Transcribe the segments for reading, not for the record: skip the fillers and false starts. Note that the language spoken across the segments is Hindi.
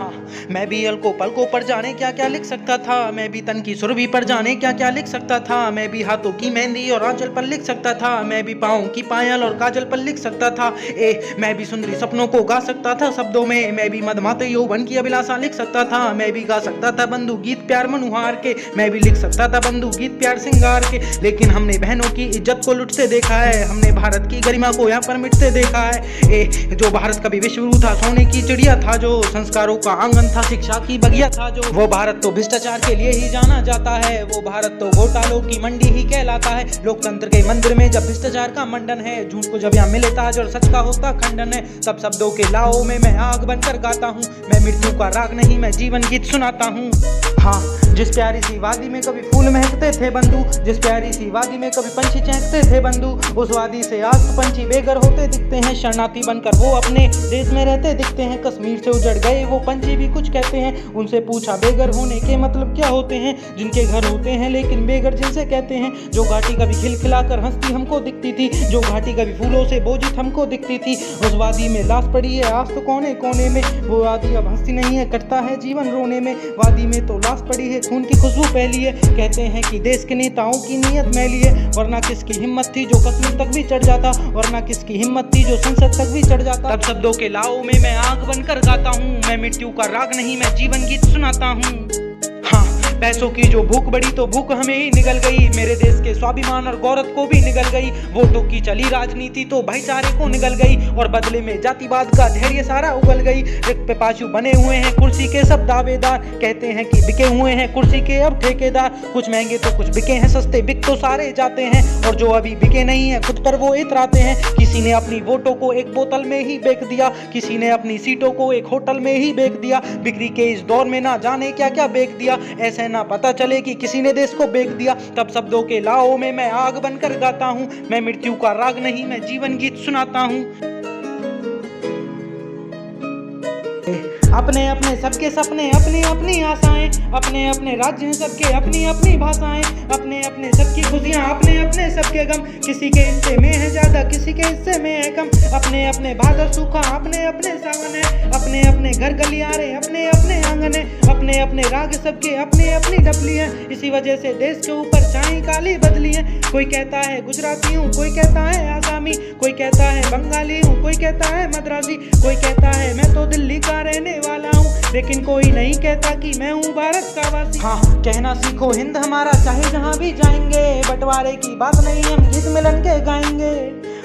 हाँ, मैं भी अलको पलकों पर जाने क्या क्या लिख सकता था, मैं भी तन की सुरभि पर जाने क्या क्या लिख सकता था, मैं भी हाथों की मेहंदी और आंचल पर लिख सकता था, मैं भी पाँव की पायल और काजल पर लिख सकता था। मैं भी सुंदरी सपनों को गा सकता था शब्दों में, मैं भी मदमाते यौवन की अभिलाषा लिख सकता था, मैं भी गा सकता था बंधु गीत प्यार मनुहार के, मैं भी लिख सकता था बंधु गीत प्यार सिंगार के। लेकिन हमने बहनों की इज्जत को लुटते देखा है, हमने भारत की गरिमा को यहाँ पर मिटते देखा है। जो भारत कभी विश्वगुरु था, सोने की चिड़िया था, जो संस्कारों का आंगन था, शिक्षा की बगिया था, जो वो भारत तो भ्रष्टाचार के लिए ही जाना जाता है, वो भारत तो घोटालों की मंडी ही कहलाता है। लोकतंत्र के मंदिर में जब भ्रष्टाचार का मंडन है, झूठ को जब यहाँ मिले ताज और सच का होता खंडन है, तब शब्दों के लाओ में मैं आग बनकर गाता हूँ, मैं मृत्यु का राग नहीं मैं जीवन गीत सुनाता हूँ। हाँ, जिस प्यारी सी वादी में कभी फूल महकते थे बंधु, जिस प्यारी सी वादी में कभी पंछी चहकते थे बंधु, उस वादी से आज तो पंछी बेघर होते दिखते हैं, शरणार्थी बनकर वो अपने देश में रहते दिखते हैं। कश्मीर से उजड़ गए वो पंछी भी कुछ कहते हैं, उनसे पूछा बेघर होने के मतलब क्या होते हैं, जिनके घर होते हैं लेकिन बेघर जिनसे कहते हैं। जो घाटी कभी खिलखिलाकर हंसती हमको दिखती थी, जो घाटी कभी फूलों से बोझित हमको दिखती थी, उस वादी में लाश पड़ी है आज तो कोने कोने में, वो वादी अब हंसती नहीं है कटता है जीवन रोने में, वादी में तो लाश पड़ी है खून की खुशबू फैली है। कहते हैं कि देश के नेताओं की नीयत मैली है, वरना किसकी हिम्मत थी जो कश्मीर तक भी चढ़ जाता, वरना किसकी हिम्मत थी जो संसद तक भी चढ़ जाता। तब शब्दों के लाओ में मैं आग बनकर गाता हूँ, मैं मृत्यु का राग नहीं मैं जीवन गीत सुनाता हूँ। हाँ, पैसों की जो भूख बढ़ी तो भूख हमें ही निगल गई, मेरे देश के स्वाभिमान और गौरव को भी निगल गई। वोटों की चली राजनीति तो भाईचारे को निगल गई, और बदले में जातिवाद का धैर्य सारा उगल गई। रिक्त पे पाशु बने हुए हैं कुर्सी के सब दावेदार, कहते हैं कि बिके हुए हैं कुर्सी के अब ठेकेदार। कुछ महंगे तो कुछ बिके हैं सस्ते, बिक तो सारे जाते हैं, और जो अभी बिके नहीं है खुद पर वो इतराते हैं। किसी ने अपनी वोटों को एक बोतल में ही बेच दिया, किसी ने अपनी सीटों को एक होटल में ही बेच दिया। बिक्री के इस दौर में ना जाने क्या क्या बेच दिया, ऐसे ना पता चले कि किसी ने देश को बेच दिया। तब शब्दों के लाओ में मैं आग बनकर गाता हूँ, मैं मृत्यु का राग नहीं मैं जीवन गीत सुनाता हूँ। अपने अपने सबके सपने, अपनी अपनी आशाएं, अपने अपने राज्य हैं सबके, अपनी अपनी भाषाएं, अपने अपने सबकी खुशियां, अपने अपने सबके गम, किसी के हिस्से में है ज्यादा किसी के हिस्से में है कम। अपने अपने भादर सूखा, अपने अपने सावन है, अपने अपने घर गलियारे, अपने अपने आंगन है, अपने अपने राग सबके, अपने अपनी डबली है। इसी वजह से देश के ऊपर चाई काली बदली है। कोई कहता है गुजराती हूँ, कोई कहता है आसामी, कोई कहता है बंगाली हूँ, कोई कहता है मद्रासी, कोई कहता है मैं तो दिल्ली का रहने वाला हूँ, लेकिन कोई नहीं कहता कि मैं हूँ भारत का वासी। हाँ, कहना सीखो हिंद हमारा चाहे जहाँ भी जाएंगे, बंटवारे की बात नहीं हम गीत मिलन के गाएंगे।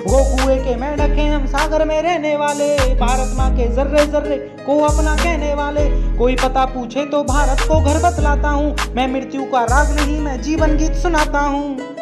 वो कुएं के मेंढक हैं हम सागर में रहने वाले, भारत माँ के जर्रे जर्रे को अपना कहने वाले। कोई पता पूछे तो भारत को घर बतलाता हूँ, मैं मृत्यु का राग नहीं मैं जीवन गीत सुनाता हूँ।